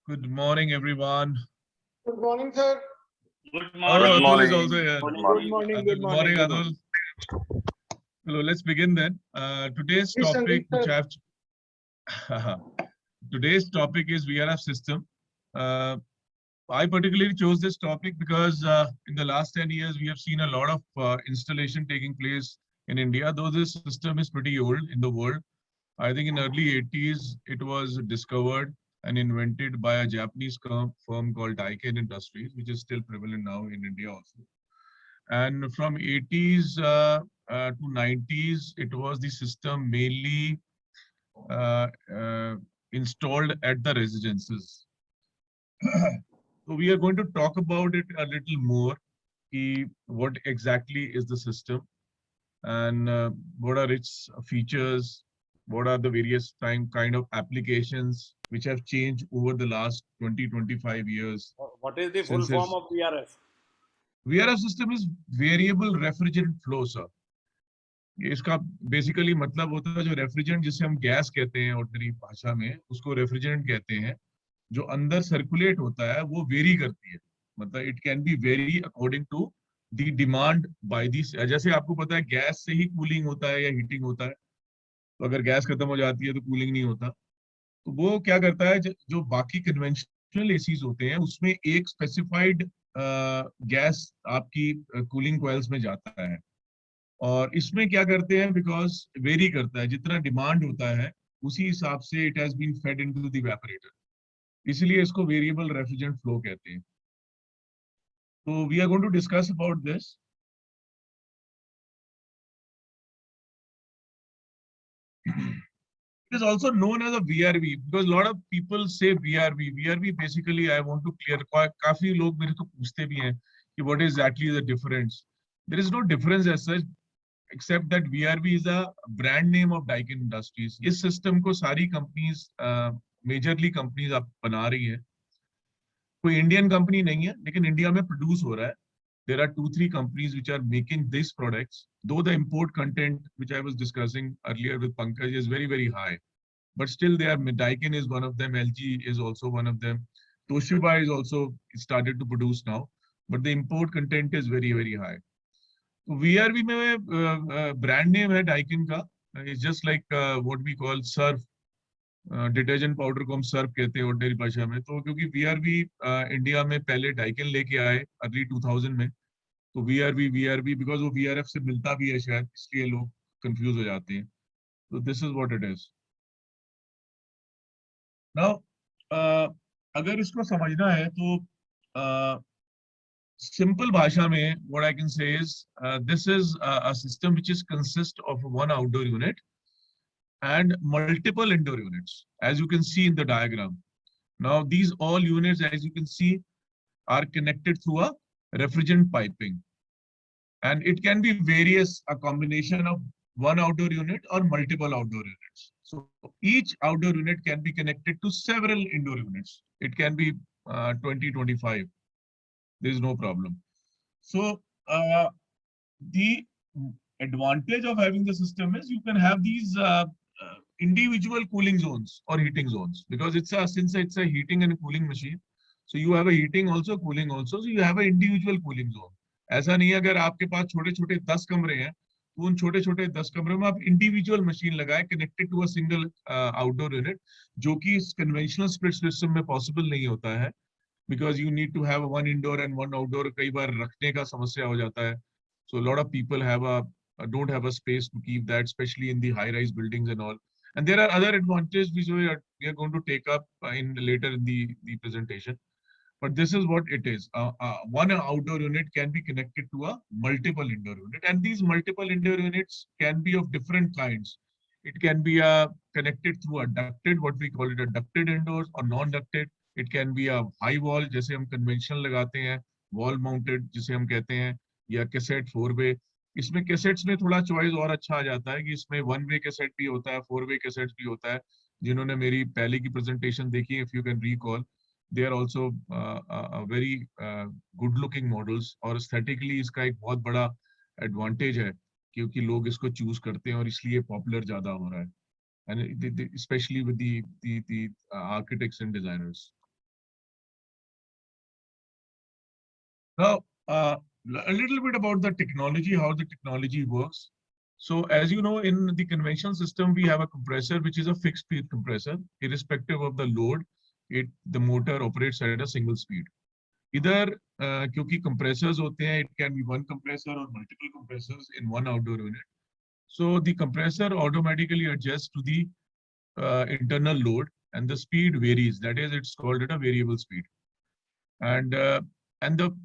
Good morning, everyone. Good morning, sir. Good Oh, morning. Atul is also here. Good Good morning. morning. Good morning, Atul. Hello, let's begin then. Today's Please, topic, Sandeep, which sir. I have, today's topic is VRF system. Uh, I particularly chose this topic because in the last 10 years, we have seen a lot of installation taking place in India, though this system is pretty old in the world. I think in early 80s, it was discovered and invented by a Japanese firm called Daiken Industries, which is still prevalent now in India also. And from 80s to 90s, it was the system mainly uh, uh, installed at the residences. So we are going to talk about it a little more. What exactly is the system and what are its features? What are the various kind of applications which have changed over the last 20-25 years What is the full since form its of VRF? VRF system is variable refrigerant flow, sir. इसका basically मतलब होता है जो refrigerant जिसे हम gas कहते हैं ordinary भाषा में उसको रेफ्रिजरेंट कहते हैं जो अंदर सर्कुलेट होता है वो वेरी करती है मतलब it can be vary according to the demand by this जैसे आपको पता है गैस से ही कूलिंग होता है या हीटिंग होता है तो अगर गैस खत्म हो जाती है तो कूलिंग नहीं होता तो वो क्या करता है जो बाकी कन्वेंशनल एसीज होते हैं उसमें एक स्पेसिफाइड गैस आपकी कूलिंग कॉइल्स में जाता है और इसमें क्या करते हैं बिकॉज वेरी करता है जितना डिमांड होता है उसी हिसाब से it has been fed into the evaporator इसलिए इसको वेरिएबल रेफ्रिजरेंट फ्लो कहते हैं तो we are going to discuss about this It is also known as a VRV because a lot of people say VRV. VRV basically I want to clear. काफी लोग मेरे को पूछते भी हैं कि what is exactly the difference? There is no difference as such except that VRV is a brand name of Daikin Industries. इस system को सारी companies majorly companies अब बना रही है कोई इंडियन कंपनी नहीं है लेकिन इंडिया में प्रोड्यूस हो रहा है there are 2-3 companies which are making these products though the import content which I was discussing earlier with Pankaj is very high but still they are Daikin is one of them LG is also one of them Toshiba is also started to produce now but the import content is very high तो VRV में brand name है Daikin का it's just like what we call surf detergent powder को हम Surf कहते हैं ordinary भाषा में तो क्योंकि वीआरवी इंडिया में पहले डाइकिन लेके आए अर्ली 2000 में तो वीआरवी बिकॉज वो वीआरएफ से मिलता भी है शायद इसलिए लोग कंफ्यूज हो जाते हैं तो this is what it is now अगर इसको समझना है तो सिंपल भाषा में what I can say is this is a system which is consist of one outdoor unit and multiple indoor units as you can see in the diagram. Now these all units as you can see are connected through a refrigerant piping and it can be various a combination of one outdoor unit or multiple outdoor units. So each outdoor unit can be connected to several indoor units. It can be 20, 25. There is no problem. So the advantage of having the system is you can have these individual cooling zones or heating zones because since it's a heating and cooling machine so you have a heating also cooling also so you have an individual cooling zone ऐसा नहीं है अगर आपके पास छोटे छोटे 10 कमरे हैं तो उन छोटे छोटे 10 कमरों में आप इंडिविजुअल मशीन लगाए connected to a single outdoor unit जो कि इस कन्वेंशनल स्प्लिट सिस्टम में पॉसिबल नहीं होता है because you need to have one indoor and one outdoor कई बार रखने का समस्या हो जाता है so a lot of people have a don't have a space to keep that especially in the high rise buildings and all and there are other advantages which we are going to take up in later in the presentation but this is what it is one outdoor unit can be connected to a multiple indoor unit and these multiple indoor units can be of different kinds it can be connected through a ducted what we call it a ducted indoors or non ducted it can be a high wall जैसे हम conventional लगाते हैं wall mounted जिसे हम कहते हैं या cassette 4 वे इसमें कैसेट्स में थोड़ा चॉइस और अच्छा आ जाता है कि इसमें 1 वे कैसेट भी होता है 4 वे कैसेट भी होता है जिन्होंने मेरी पहले की प्रेजेंटेशन देखी if you can recall they are also very good looking models और एस्थेटिकली इसका एक बहुत बड़ा एडवांटेज है क्योंकि लोग इसको चूज करते हैं और इसलिए पॉपुलर ज्यादा हो रहा है and especially with the architects and designers Now, a little bit about the technology, how the technology works. So as you know, in the conventional system, we have a compressor, which is a fixed speed compressor, irrespective of the load. The motor operates at a single speed. इधर क्योंकि compressors होते हैं, it can be one compressor or multiple compressors in one outdoor unit. So the compressor automatically adjusts to the internal load, and the speed varies. That is, it's called at a variable speed. And the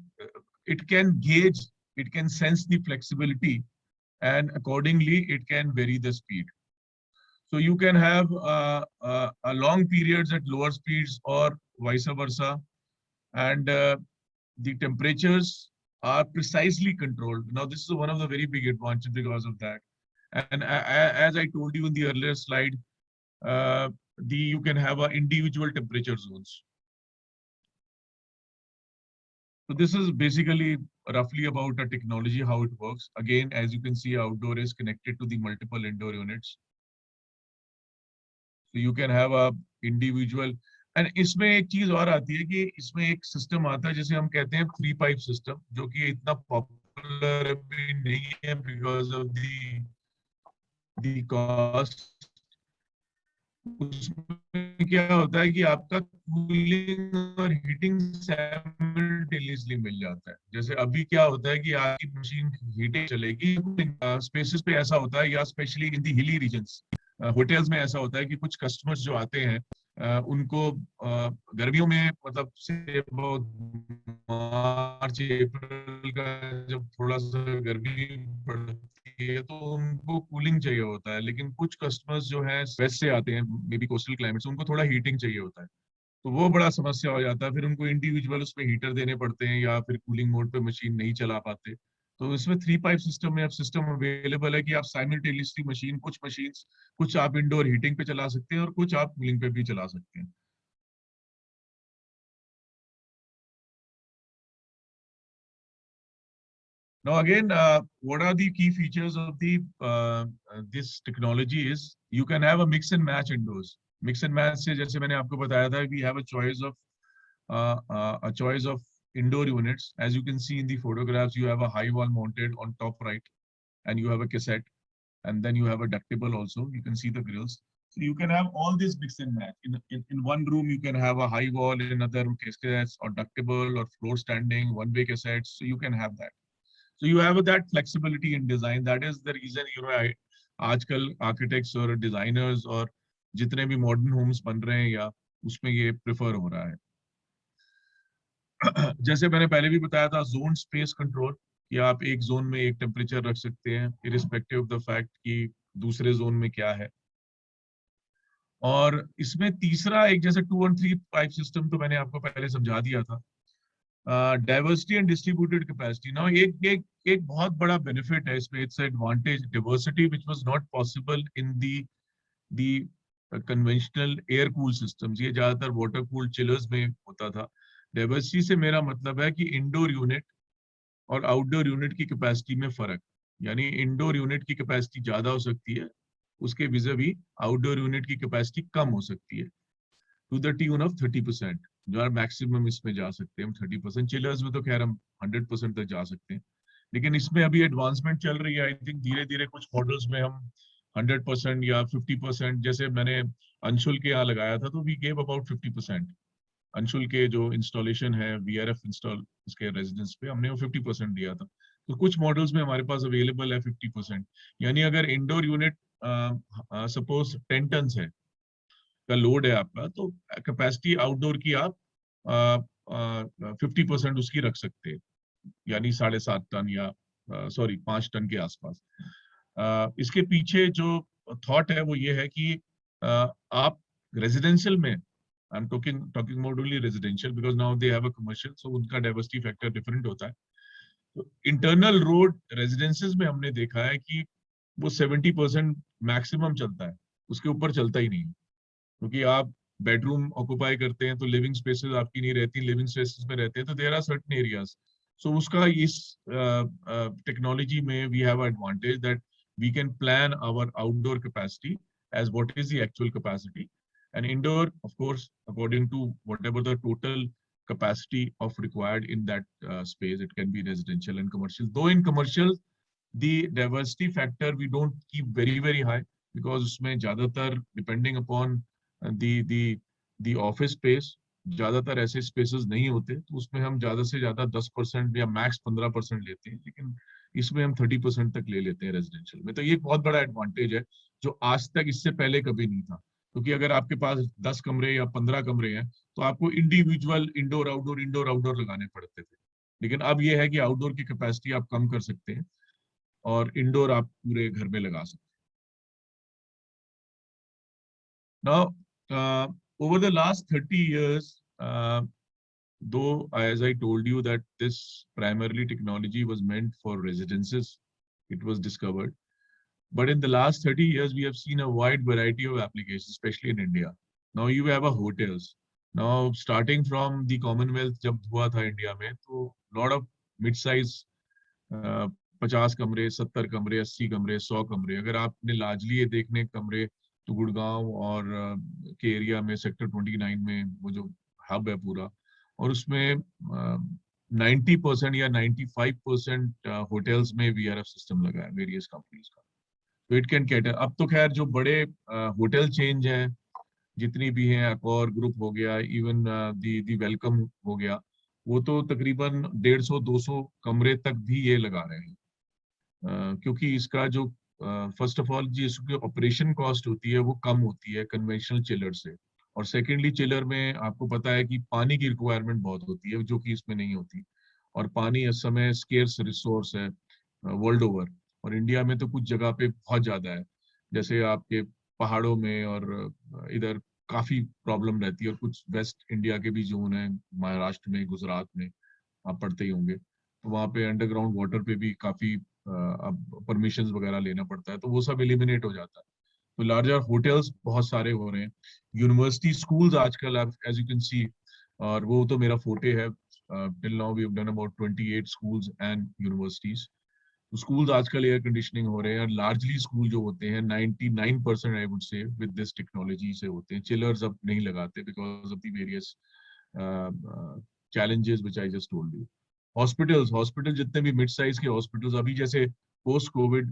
it can gauge, it can sense the flexibility, and accordingly it can vary the speed. So you can have a long periods at lower speeds or vice versa, and the temperatures are precisely controlled. Now this is one of the very big advantages because of that. And as I told you in the earlier slide, you can have individual temperature zones. So this is basically roughly about the technology, how it works. Again, as you can see, outdoor is connected to the multiple indoor units. So you can have a individual, and इसमें एक चीज और आती है कि इसमें एक system आता है जिसे हम कहते हैं 3 पाइप सिस्टम, जो कि इतना पॉपुलर अभी नहीं है बिकॉज ऑफ दी कॉस्ट. उसमें क्या होता है कि आपका कूलिंग और हीटिंग साइमल्टेनियसली मिल जाता है. जैसे अभी क्या होता है कि आपकी मशीन हीटिंग चलेगी, स्पेसेस पे ऐसा होता है, या स्पेशली इन दी हिली रीजन्स, होटल्स में ऐसा होता है कि कुछ कस्टमर्स जो आते हैं उनको गर्मियों में, मतलब से मार्च अप्रैल का जब थोड़ा सा गर्मी पड़ती है तो उनको कूलिंग चाहिए होता है. लेकिन कुछ कस्टमर्स जो है वेस्ट से आते हैं, मे बी कोस्टल क्लाइमेट से, उनको थोड़ा हीटिंग चाहिए होता है. तो वो बड़ा समस्या हो जाता है. फिर उनको इंडिविजुअल उसमें हीटर देने पड़ते हैं, या फिर कूलिंग मोड पे मशीन नहीं चला पाते. तो इसमें 3 पाइप सिस्टम में अब सिस्टम अवेलेबल है कि आप साइमल्टेनियसली मशीन, कुछ मशीन्स, कुछ आप इंडोर हीटिंग पे चला सकते हैं और कुछ आप कूलिंग पे भी चला सकते हैं. Now again, what are the key features of the this technology is you can have a mix and match indoors. Mix and match से जैसे मैंने आपको बताया था, we have a choice of indoor units. As you can see in the photographs, you have a high wall mounted on top right, and you have a cassette, and then you have a ductable also. You can see the grills. So you can have all this mix and match. In one room, you can have a high wall, in another room cassettes or ductable or floor standing, one-way cassettes. So you can have that. So you have that flexibility in design. That is the reason, आजकल architects और designers और जितने भी modern homes बन रहे हैं या उसमें ये prefer हो रहा है. जैसे मैंने पहले भी बताया था, zone space control, कि आप एक जोन में एक टेम्परेचर रख सकते हैं irrespective of the fact कि दूसरे जोन में क्या है. और इसमें तीसरा एक, जैसे 2 और 3 पाइप सिस्टम तो मैंने आपको पहले समझा दिया था. Diversity and distributed capacity. Now एक बहुत बड़ा बेनिफिट है इसमें, it's advantage, diversity which was not possible in the conventional air cool systems. ये ज्यादातर वाटर कूल्ड चिलर्स में होता था. डाइवर्सिटी से मेरा मतलब है कि इंडोर यूनिट और आउटडोर यूनिट की कैपेसिटी में फर्क, यानी इंडोर यूनिट की कैपेसिटी ज्यादा हो सकती है, उसके विज़ावी आउटडोर यूनिट की कैपेसिटी कम हो सकती है, टू द ट्यून ऑफ 30%. जो है मैक्सिमम इसमें जा सकते हैं हम 30%. चिलर्स में तो खैर हम 100% तक जा सकते हैं, लेकिन इसमें अभी एडवांसमेंट चल रही है. आई थिंक धीरे धीरे कुछ मॉडल्स में हम 100% या 50%, जैसे मैंने अंशुल के यहाँ लगाया था तो वी गेव अबाउट 50%. अंशुल के जो इंस्टॉलेशन है VRF इंस्टॉल उसके रेजिडेंस पे, हमने वो 50% दिया था. तो कुछ मॉडल्स में हमारे पास अवेलेबल है 50%. यानी अगर इंडोर यूनिट सपोज 10 टन है का लोड है आपका, तो कैपेसिटी आउटडोर की आप 50% उसकी रख सकते हैं, यानी 7.5 टन या 5 टन के आसपास. इसके पीछे जो थॉट है वो ये है कि आप रेजिडेंशियल में, I am talking about only residential because now they have a commercial, so उनका डाइवर्सिटी फैक्टर डिफरेंट होता है. तो इंटरनल रोड रेजिडेंसेस में हमने देखा है कि वो 70% मैक्सिमम चलता है, उसके ऊपर चलता ही नहीं. क्योंकि आप बेडरूम ऑक्युपाई करते हैं तो लिविंग स्पेसेस आपकी नहीं रहती, लिविंग स्पेसेस में रहते हैं तो there are certain areas. So उसका इस टेक्नोलॉजी में we have advantage that we can plan our outdoor capacity as what is the actual capacity, and indoor of course according to whatever the total capacity of required in that space. It can be residential and commercial. Though in commercial, the diversity factor we don't keep very high, because उसमें ज़्यादातर depending upon the office space, ज़्यादातर ऐसे spaces नहीं होते, तो उसमें हम ज़्यादा से ज़्यादा 10% या max 15% लेते हैं, लेकिन इसमें हम 30% तक ले लेते हैं रेजिडेंशियल में। तो ये एक बहुत बड़ा एडवांटेज है जो आज तक इससे पहले कभी नहीं था, क्योंकि अगर आपके पास 10 कमरे या 15 कमरे हैं तो आपको इंडिविजुअल इंडोर आउटडोर लगाने पड़ते थे, लेकिन अब ये है कि आउटडोर की कैपेसिटी आप कम कर सकते हैं और इंडोर आप पूरे घर में लगा सकते हैं। Now, over the last 30 years, though as I told you that this primarily technology was meant for residences, it was discovered. But in the last 30 years, we have seen a wide variety of applications, especially in India. Now you have a hotels. Now starting from the Commonwealth, जब हुआ था India में, तो lot of mid-size 50 कमरे, 70 कमरे, 80 कमरे, 100 कमरे, अगर आपने लार्जली ये देखने कमरे तो गुड़गांव और के एरिया में सेक्टर 29 में वो जो हब है पूरा, और उसमें 90% या 95% होटल्स में वीआरएफ सिस्टम लगा है वेरियस कंपनीज का। तो इट कैन कैटर। अब तो खैर जो बड़े होटल चेंज हैं जितनी भी हैं, अकॉर ग्रुप हो गया, इवन दी वेलकम हो गया, वो तो तकरीबन 150-200 कमरे तक भी ये लगा रहे हैं, क्योंकि इसका जो फर्स्ट ऑफ ऑल जी इसकी ऑपरेशन कॉस्ट होती है वो कम होती है कन्वेंशनल चिलर से, और सेकेंडली चिलर में आपको पता है कि पानी की रिक्वायरमेंट बहुत होती है जो कि इसमें नहीं होती, और पानी इस समय स्केर्स रिसोर्स है वर्ल्ड ओवर, और इंडिया में तो कुछ जगह पे बहुत ज्यादा है, जैसे आपके पहाड़ों में और इधर काफी प्रॉब्लम रहती है, और कुछ वेस्ट इंडिया के भी जोन है, महाराष्ट्र में, गुजरात में आप पढ़ते ही होंगे, तो वहाँ पे अंडरग्राउंड वाटर पे भी काफी अब परमिशंस वगैरह लेना पड़ता है, तो वो सब एलिमिनेट हो जाता है। तो लार्जर होटल्स बहुत सारे हो रहे हैं, यूनिवर्सिटी स्कूल्स आजकल आप एज यू कैन सी, और वो तो मेरा फोटे है, till now we have done about 28 schools and universities. Schools आजकल एयर कंडीशनिंग हो रहे हैं, लार्जली स्कूल जो होते हैं 99% I would say with this technology से होते हैं, चिलर्स अब नहीं लगाते because of the various challenges which I just told you. Hospital जितने भी मिड साइज के हॉस्पिटल्स अभी जैसे पोस्ट कोविड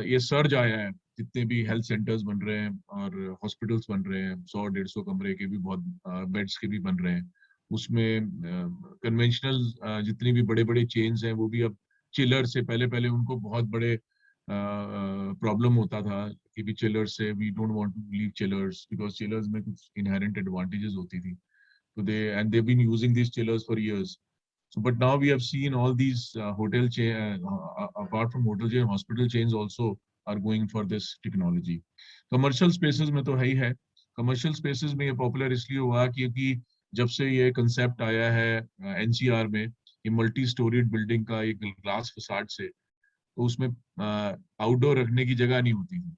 ये सर्ज आया है, जितने भी हेल्थ सेंटर्स बन रहे हैं और हॉस्पिटल्स बन रहे हैं, 100-150 कमरे के भी बहुत बेड्स के भी बन रहे हैं, उसमें कन्वेंशनल जितनी भी बड़े बड़े चेन्स हैं वो भी अब चिलर से पहले उनको बहुत बड़े प्रॉब्लम होता था कि भी चिलर से we don't want to leave chillers because chillers में कुछ इनहेरेंट एडवांटेजेस होती थी, so they've been using these chillers for years. So but now we have seen all these hotel chain apart from hotel chain, hospital chains also are going for this technology. Commercial spaces में तो है ही है, commercial spaces में ये popular इसलिए हुआ क्योंकि जब से ये concept आया है NCR में, ये multi storied building का एक glass facade से, तो उसमें outdoor रखने की जगह नहीं होती थी,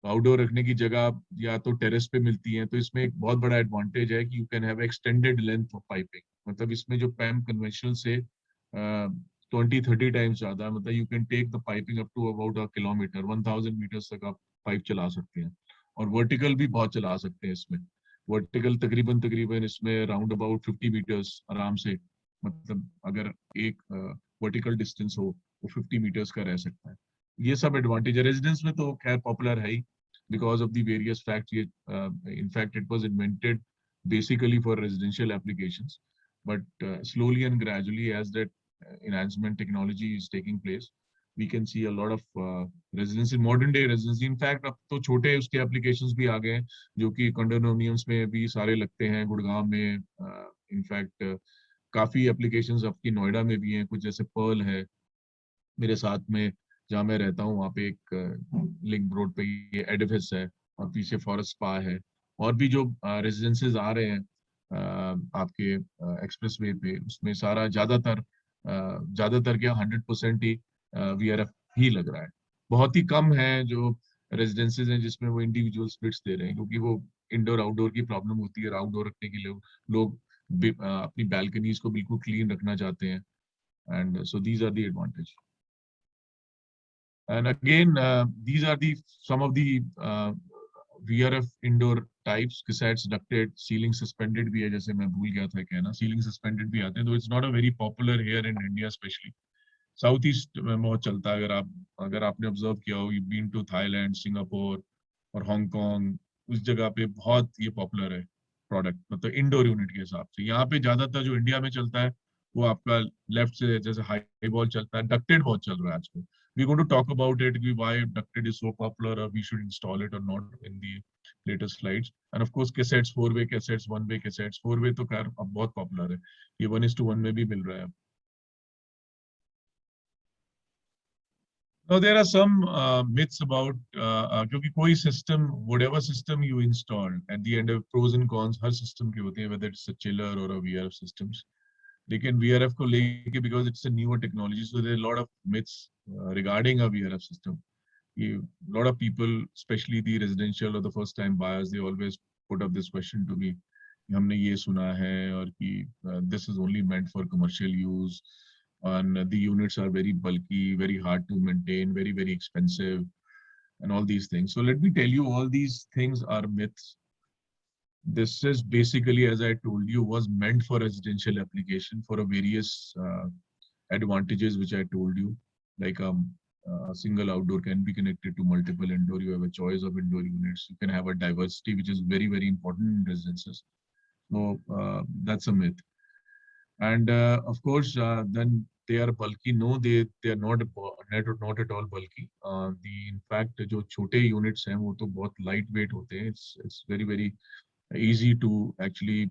आउटडोर रखने की जगह या तो टेरेस पे मिलती है, तो इसमें एक बहुत बड़ा एडवांटेज है कि you can have extended length of piping, मतलब इसमें जो पैम कन्वेंशनल से 20-30 टाइम्स ज्यादा, मतलब you can take the piping up to about a kilometre, 1000 metres तक आप पाइप चला सकते हैं, और वर्टिकल भी बहुत चला सकते हैं इसमें, वर्टिकल तकरीबन इसमें राउंड अबाउट 50 मीटर्स आराम से, मतलब अगर एक वर्टिकल डिस्टेंस हो वो 50 मीटर्स का रह सकता है। ये सब एडवांटेज है, रेजिडेंस में तो खैर पॉपुलर है ही because of the various facts. In fact, it was invented basically for residential applications, but slowly and gradually, as that enhancement technology is taking place, we can see a lot of residency, modern day residency. In fact, अब तो छोटे उसके applications भी आ गए हैं जो कि condominiums में भी सारे लगते हैं, गुड़गांव में in fact काफी applications आपकी नोएडा में भी हैं, कुछ जैसे पर्ल है मेरे साथ में जहाँ मैं रहता हूँ, वहाँ पे एक लिंक रोड पे ये एडिफिस है और पीछे फॉरेस्ट स्पा है, और भी जो रेजिडेंसेस आ रहे हैं आपके एक्सप्रेसवे पे, उसमें सारा ज्यादातर क्या 100% ही वीआरएफ ही लग रहा है। बहुत ही कम है जो रेजिडेंसेस हैं जिसमें वो इंडिविजुअल स्प्लिट्स दे रहे हैं, क्योंकि वो इंडोर आउटडोर की प्रॉब्लम होती है, आउटडोर रखने के लिए लोग अपनी बैल्कनीज को बिल्कुल क्लीन रखना चाहते हैं, and so these are the advantage. And again, these are some of the VRF indoor types, cassettes, ducted, ceiling suspended भी है, जैसे मैं भूल गया था कहना, सीलिंग सस्पेंडेड भी आते हैं, तो it's not a very popular here in India specially. South east में बहुत चलता है, अगर आपने ऑब्जर्व किया हो, you been to Thailand, Singapore और हांगकांग, उस जगह पे बहुत ये पॉपुलर है प्रोडक्ट, मतलब इंडोर यूनिट के हिसाब से। यहाँ पे ज्यादातर जो इंडिया में चलता है वो आपका लेफ्ट से, जैसे हाई बॉल चलता है, डक्टेड बहुत चल रहा है आजकल। We going to talk about it कि why ducted is so popular, और वी शुड इंस्टॉल इट और not in the latest slides. And of course cassettes, 4-वे कैसेट्स, 1-वे कैसेट्स। 4-वे तो खैर अब बहुत पॉपुलर है, ये 1:1 में भी मिल रहा है। Now there are some myths about क्योंकि कोई system, whatever system you install, at the end of pros and cons her system के होते हैं, whether it's a chiller or a VRF systems. लेकिन VRF को लेके, because it's a newer technology, so there are a lot of myths regarding a VRF system. A lot of people, especially the residential or the first time buyers, they always put up this question to me. हमने ये सुना है और कि this is only meant for commercial use, and the units are very bulky, very hard to maintain, very, very expensive, and all these things. So let me tell you, all these things are myths. This is basically, as I told you, was meant for residential application for a various advantages which I told you, like a single outdoor can be connected to multiple indoor. You have a choice of indoor units. You can have a diversity, which is very, very important in residences. So that's a myth. And of course, then they are bulky. No, they are not at all bulky. The in fact जो छोटे units हैं वो तो बहुत lightweight होते हैं. It's very, very easy to actually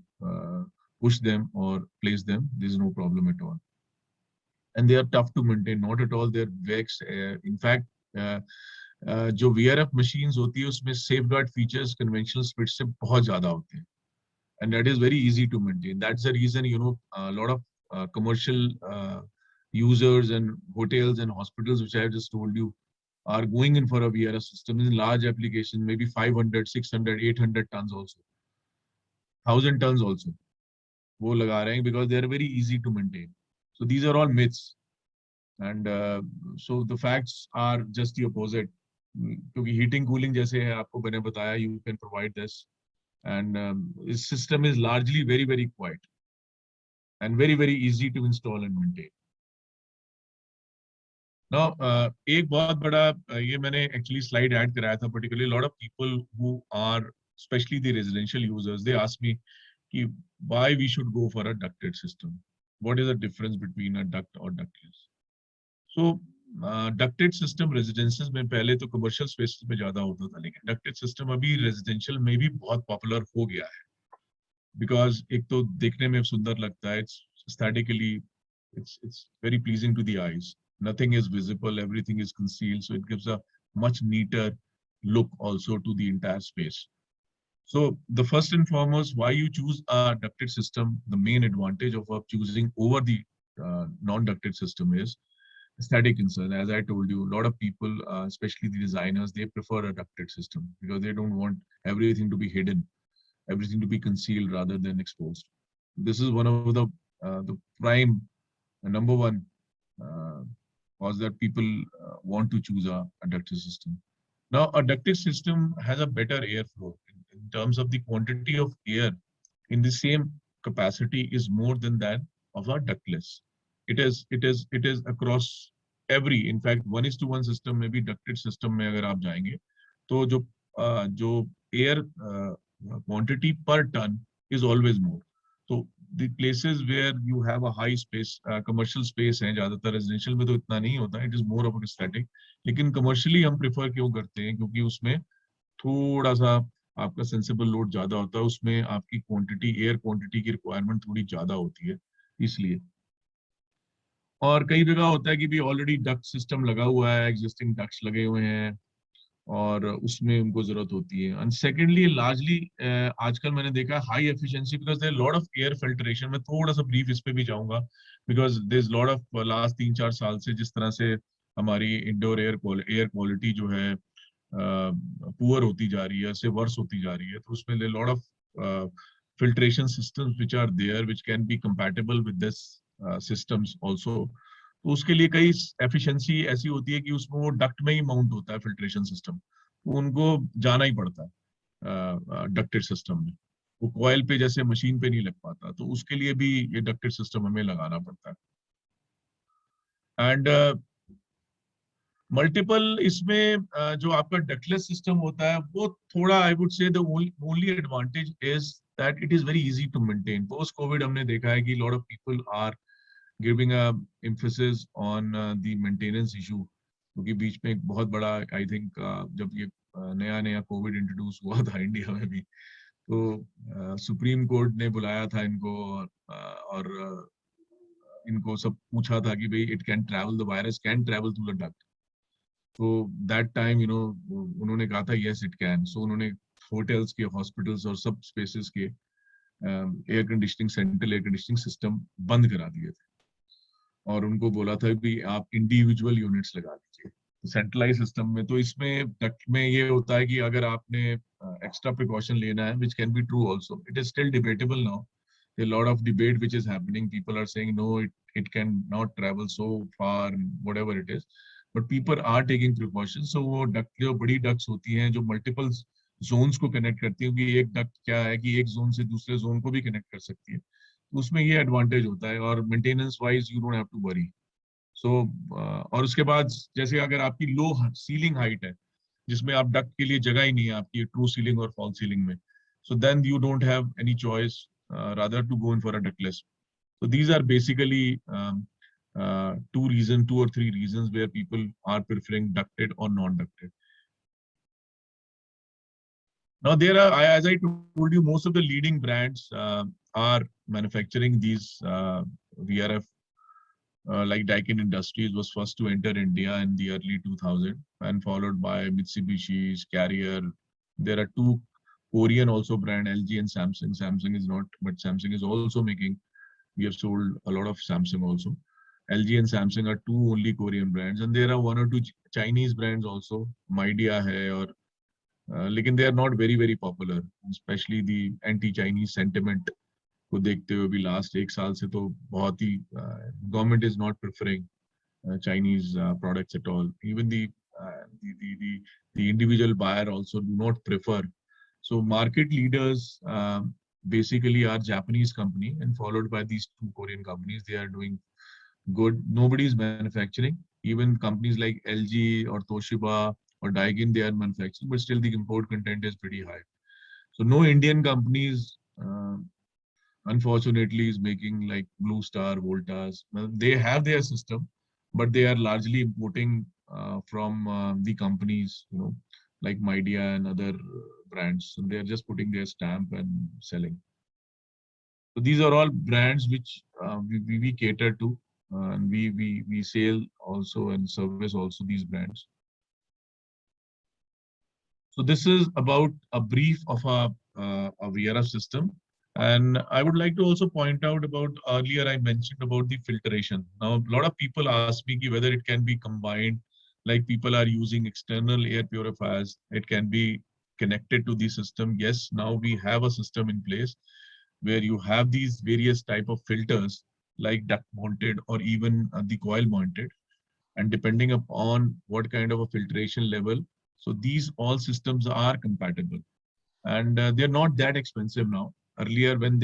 push them or place them. There is no problem at all. And they are tough to maintain. Not at all. They're vexed. In fact, जो VRF machines होती है उसमें safeguard features conventional splits से बहुत ज़्यादा होते हैं. And that is very easy to maintain. That's the reason, you know, a lot of commercial users and hotels and hospitals, which I have just told you, are going in for a VRF system in large applications, maybe 500, 600, 800 tons also, 1,000 tons also. वो लगा रहे हैं because they are very easy to maintain. So these are all myths. And so the facts are just the opposite. क्योंकि heating cooling जैसे है आपको मैंने बताया, you can provide this. And this system is largely very, very quiet and very, very easy to install and maintain. Now, एक बहुत बड़ा ये मैंने actually slide add कराया था, particularly a lot of people who are, especially the residential users, they ask me कि why we should go for a ducted system. What is the difference between a duct or ductless? So, ducted system residences में पहले तो commercial spaces में ज़्यादा होता था, लेकिन ducted system अभी residential में भी बहुत popular हो गया है. Because एक तो देखने में सुंदर लगता है, it's aesthetically, it's very pleasing to the eyes. Nothing is visible, everything is concealed, so it gives a much neater look also to the entire space. So the first and foremost, why you choose a ducted system, the main advantage of choosing over the non-ducted system is aesthetic concern. As I told you, a lot of people, especially the designers, they prefer a ducted system because they don't want everything to be hidden, everything to be concealed rather than exposed. This is one of the prime number one cause that people want to choose a ducted system. Now, a ducted system has a better airflow in terms of the quantity of air in the same capacity is more than that of a ductless. It is across every, in fact, 1:1 system में भी ducted system में अगर आप जाएंगे तो जो air quantity per ton is always more. So the places where you have a high space, commercial space है, ज़्यादातर residential में तो इतना नहीं होता, it is more of a static. लेकिन commercially हम prefer क्यों करते हैं, क्योंकि उसमें थोड़ा सा आपका sensible load ज़्यादा होता है, उसमें आपकी quantity, air quantity की requirement थोड़ी ज़्यादा होती है, इसलिए. और कई जगह होता है कि भी ऑलरेडी डक्ट सिस्टम लगा हुआ है, एग्जिस्टिंग डक्ट्स लगे हुए हैं और उसमें उनको जरूरत होती है. एंड सेकेंडली लार्जली आजकल मैंने देखा है high efficiency because there lot of air filtration. मैं थोड़ा सा ब्रीफ इस पे भी जाऊंगा because there is lot of last 3-4 साल से जिस तरह से हमारी इंडोर एयर क्वालिटी जो है पुअर होती जा रही है, से वर्स होती जा रही है, तो उसमें lot of filtration systems which are there which can be compatible with this systems also. तो उसके लिए कई एफिशिएंसी ऐसी होती है कि उसमें वो डक्ट में ही माउंट होता है फिल्ट्रेशन सिस्टम, तो उनको जाना ही पड़ता है. डक्टेड सिस्टम में। वो कॉइल पे जैसे मशीन पे नहीं लग पाता, तो उसके लिए भी ये डक्टेड सिस्टम हमें लगाना पड़ता है। एंड मल्टीपल इसमें जो आपका डक्टलेस सिस्टम होता है वो थोड़ा, I would say the only advantage is that it is very easy to maintain. Post Covid हमने देखा है कि lot of people are giving a emphasis on the maintenance issue, क्योंकि बीच में एक बहुत बड़ा, आई थिंक जब ये नया नया कोविड इंट्रोड्यूस हुआ था इंडिया में भी, तो सुप्रीम कोर्ट ने बुलाया था इनको, और इनको सब पूछा था कि भाई it can travel, the virus can travel through the duct. तो दैट टाइम उन्होंने कहा था यस इट कैन। सो उन्होंने होटल्स के, हॉस्पिटल्स और सब स्पेसेस के air conditioning, central air conditioning system बंद करा दिए थे, और उनको बोला था कि आप इंडिविजुअल यूनिट्स लगा लीजिए सेंट्रलाइज सिस्टम में। तो इसमें डक्ट में ये होता है कि अगर आपने एक्स्ट्रा प्रिकॉशन लेना है, which can be true also, it is still debatable now, a lot of debate which is happening. People are saying no, it can not travel so far, whatever it is, but people are taking precautions. So वो duct, जो बड़ी ducts होती हैं जो multiple Jones को connect करती हैं, क्योंकि एक डक्ट क्या है कि एक जोन से दूसरे जोन को भी कनेक्ट कर सकती है, तो उसमें ये एडवांटेज होता है, और maintenance wise you don't have to worry. So और उसके बाद जैसे अगर आपकी लो सीलिंग हाइट है, जिसमें आप डक्ट के लिए जगह ही नहीं है आपकी ट्रू सीलिंग और फॉल सीलिंग में, so then you don't have any choice rather to go in for a ductless. So these are basically two or three reasons where people are preferring ducted or non-ducted. Now there are, as I told you, most of the leading brands are manufacturing these VRF. Like Daikin Industries was first to enter India in the early 2000, and followed by Mitsubishi, Carrier. There are two Korean also brand, LG and Samsung. Samsung is not, but Samsung is also making. We have sold a lot of Samsung also. LG and Samsung are two only Korean brands, and there are one or two Chinese brands also. Midea hai, or लेकिन they are not very popular, especially the anti-Chinese sentiment को देखते हुए भी last एक साल से तो बहुत ही government is not preferring Chinese products at all. Even the individual buyer also do not prefer. So market leaders basically are Japanese company, and followed by these two Korean companies. They are doing good. Nobody is manufacturing. Even companies like LG or Toshiba or Daikin, they are manufacturing, but still the import content is pretty high. So no Indian companies unfortunately is making like Blue Star, Voltas. Well, they have their system, but they are largely importing from the companies, like Midea and other brands. So they are just putting their stamp and selling. So these are all brands which we cater to, and we sell also and service also these brands. So this is about a brief of a VRF system. And I would like to also point out about earlier I mentioned about the filtration. Now, a lot of people ask me whether it can be combined, like people are using external air purifiers. It can be connected to the system. Yes, now we have a system in place where you have these various type of filters like duct mounted or even the coil mounted. And depending upon what kind of a filtration level, so these all systems are compatible, and they're not that expensive now. Earlier, when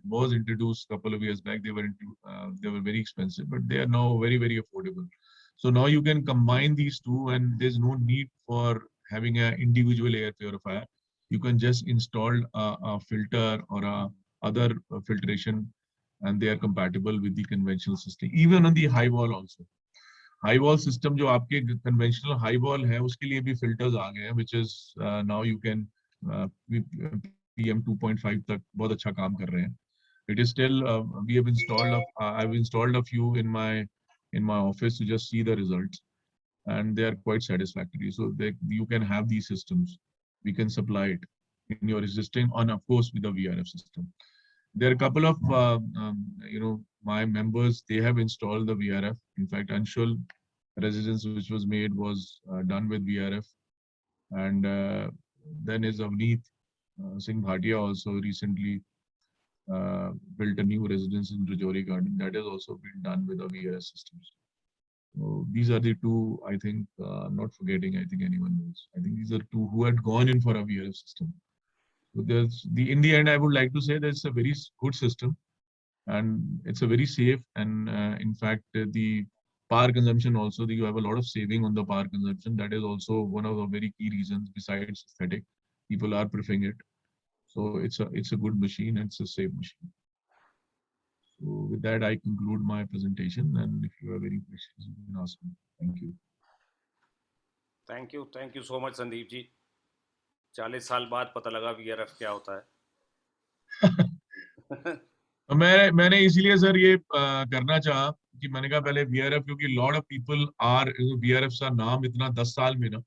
was introduced a couple of years back, they were very expensive, but they are now very affordable. So now you can combine these two, and there's no need for having an individual air purifier. You can just install a filter or a other filtration, and they are compatible with the conventional system. Even on the high wall also. High wall system जो आपके conventional high wall है उसके लिए भी filters आ गए हैं, which is now you can PM 2.5 तक बहुत अच्छा काम कर रहे हैं. It is still we have installed I've installed a few in my office to just see the results, and they are quite satisfactory. So you can have these systems. We can supply it in your existing, and of course with the VRF system. There are a couple of my members, they have installed the VRF. In fact, Anshul residence which was made was done with VRF, and then is Avneet Singh Bhatia also recently built a new residence in Rajouri Garden that has also been done with the VRF systems. So these are the two, I think, I'm not forgetting, I think anyone knows. I think these are two who had gone in for a VRF system. In the end, I would like to say that it's a very good system, and it's a very safe, and in fact, the power consumption also, you have a lot of saving on the power consumption. That is also one of the very key reasons besides aesthetic. People are preferring it. So it's a good machine and it's a safe machine. So with that, I conclude my presentation. And if you have any questions, you can ask me. Thank you. Thank you so much, Sandeep जी. 40 साल बाद पता लगा VRF क्या होता है. मैंने इसीलिए sir ये करना चाहा कि मैंने कहा पहले VRF, क्योंकि lot of people are VRF का नाम इतना 10 साल में ना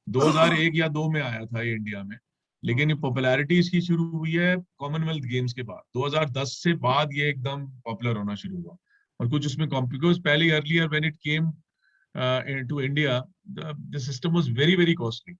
2001 या 2 में आया था ये इंडिया में, लेकिन ये पॉपुलैरिटी इसकी शुरू हुई है कॉमनवेल्थ गेम्स के बाद. 2010 से बाद ये एकदम पॉपुलर होना शुरू हुआ. और कुछ उसमें बिकॉज पहले earlier when it came to India the system was very very costly.